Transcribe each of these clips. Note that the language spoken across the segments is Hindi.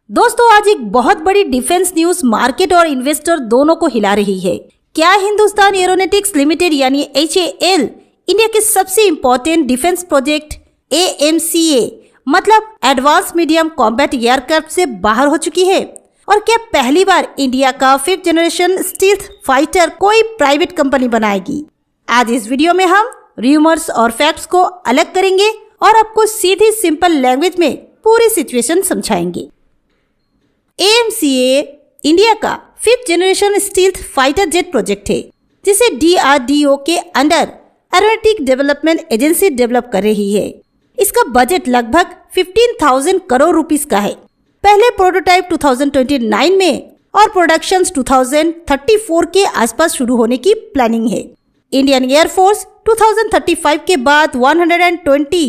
दोस्तों आज एक बहुत बड़ी डिफेंस न्यूज मार्केट और इन्वेस्टर दोनों को हिला रही है। क्या हिंदुस्तान एरोनॉटिक्स लिमिटेड यानी HAL इंडिया के सबसे इम्पोर्टेंट डिफेंस प्रोजेक्ट AMCA मतलब एडवांस मीडियम कॉम्बैट एयरक्राफ्ट से बाहर हो चुकी है? और क्या पहली बार इंडिया का 5th जनरेशन स्टील्थ फाइटर कोई प्राइवेट कंपनी बनाएगी? आज इस वीडियो में हम रूमर्स और फैक्ट्स को अलग करेंगे और आपको सीधी सिंपल लैंग्वेज में पूरी सिचुएशन समझाएंगे। AMCA इंडिया का 5th generation stealth fighter jet project है जिसे DRDO के under aeronautic development agency develop कर रही है। इसका बजट लगभग 15,000 करोड़ रुपीस का है। पहले प्रोटोटाइप 2029 में और प्रोडक्शन 2034 के आसपास शुरू होने की प्लानिंग है। इंडियन एयरफोर्स 2035 के बाद 120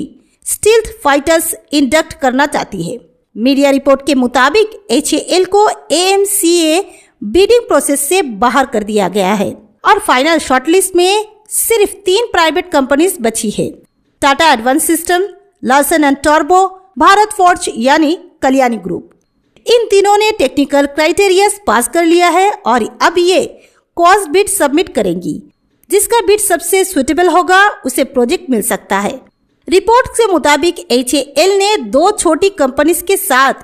स्टील्थ फाइटर्स इंडक्ट करना चाहती है। मीडिया रिपोर्ट के मुताबिक HAL को AMCA बिडिंग प्रोसेस से बाहर कर दिया गया है और फाइनल शॉर्टलिस्ट में सिर्फ 3 प्राइवेट कंपनीज बची है। Tata advance system, Larsen and turbo, Bharat forge यानी कल्याणी ग्रुप। इन तीनों ने टेक्निकल क्राइटेरियाज पास कर लिया है और अब ये कॉस्ट बिड सबमिट करेंगी। जिसका बिड सबसे सुटेबल होगा उसे प्रोजेक्ट मिल सकता है। रिपोर्ट के मुताबिक HAL ने 2 छोटी कंपनीज के साथ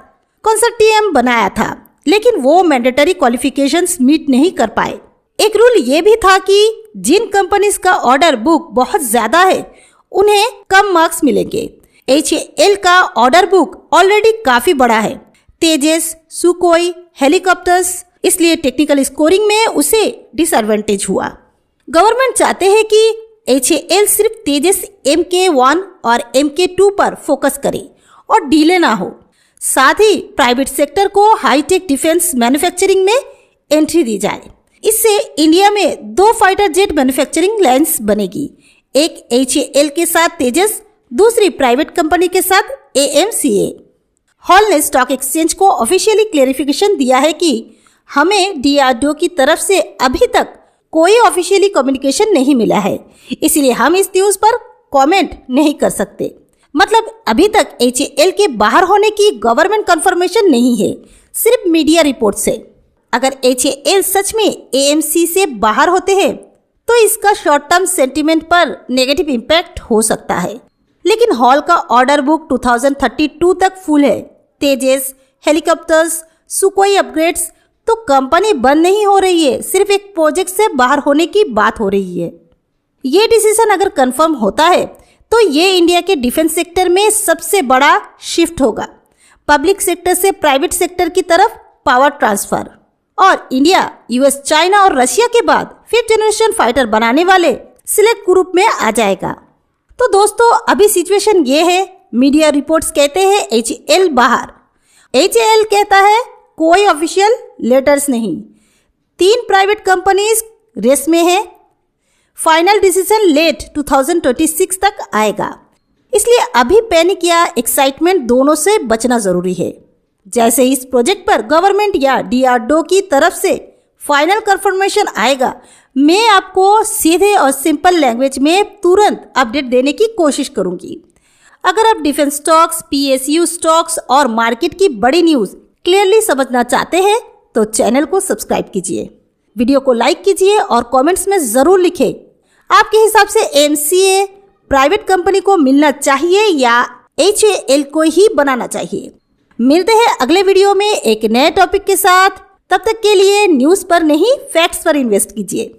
कंसोर्टियम बनाया था, लेकिन वो मैंडेटरी क्वालिफिकेशंस मीट नहीं कर पाए। एक रूल ये भी था कि जिन कंपनीज का ऑर्डर बुक बहुत ज्यादा है उन्हें कम मार्क्स मिलेंगे। HAL का ऑर्डर बुक ऑलरेडी काफी बड़ा है, तेजस, सुकोई, हेलीकॉप्टर्स, इसलिए टेक्निकल स्कोरिंग में उसे डिसएडवांटेज हुआ। गवर्नमेंट चाहते हैं कि HAL सिर्फ तेजस MK1 और MK2 पर फोकस करे और डीले ना हो। साथ ही प्राइवेट सेक्टर को हाईटेक डिफेंस मैन्युफैक्चरिंग में एंट्री दी जाए। इससे इंडिया में 2 फाइटर जेट मैन्युफैक्चरिंग लाइन्स बनेगी, एक HAL के साथ तेजस, दूसरी प्राइवेट कंपनी के साथ AMCA। हॉल ने स्टॉक एक्सचेंज को ऑफिशियली क्लेरिफिकेशन दिया है कि हमें DRDO की तरफ से अभी तक कोई ऑफिशियली कम्युनिकेशन नहीं मिला है, इसलिए हम इस न्यूज पर कमेंट नहीं कर सकते। मतलब अभी तक HAL के बाहर होने की गवर्नमेंट कंफर्मेशन नहीं है, सिर्फ मीडिया रिपोर्ट से। अगर HAL सच में AMC से बाहर होते हैं तो इसका शॉर्ट टर्म सेंटीमेंट पर नेगेटिव इम्पैक्ट हो सकता है, लेकिन हॉल का ऑर्डर बुक 2032 तक फुल है। तेजस, हेलीकॉप्टर्स, सुकोई अपग्रेड्स, तो कंपनी बंद नहीं हो रही है, सिर्फ एक प्रोजेक्ट से बाहर होने की बात हो रही है। ये डिसीजन अगर कंफर्म होता है तो ये इंडिया के डिफेंस सेक्टर में सबसे बड़ा शिफ्ट होगा। पब्लिक सेक्टर से प्राइवेट सेक्टर की तरफ पावर ट्रांसफर, और इंडिया US, चाइना और रशिया के बाद 5th जनरेशन फाइटर बनाने वाले सिलेक्ट ग्रुप में आ जाएगा। तो दोस्तों अभी सिचुएशन ये है, मीडिया रिपोर्ट्स कहते हैं HAL बाहर, HAL कहता है कोई ऑफिशियल लेटर्स नहीं। 3 प्राइवेट कंपनीज रेस में है। फाइनल डिसीजन लेट 2026 तक आएगा, इसलिए अभी पैनिक या एक्साइटमेंट दोनों से बचना जरूरी है। जैसे इस प्रोजेक्ट पर गवर्नमेंट या DRDO की तरफ से फाइनल कंफर्मेशन आएगा, मैं आपको सीधे और सिंपल लैंग्वेज में तुरंत अपडेट देने की कोशिश करूंगी। अगर आप डिफेंस स्टॉक्स, PSU स्टॉक्स और मार्केट की बड़ी न्यूज क्लियरली समझना चाहते हैं तो चैनल को सब्सक्राइब कीजिए, वीडियो को लाइक कीजिए और कमेंट्स में जरूर लिखें आपके हिसाब से AMCA प्राइवेट कंपनी को मिलना चाहिए या HAL को ही बनाना चाहिए। मिलते हैं अगले वीडियो में एक नए टॉपिक के साथ। तब तक के लिए न्यूज़ पर नहीं, फैक्ट्स पर इन्वेस्ट कीजिए।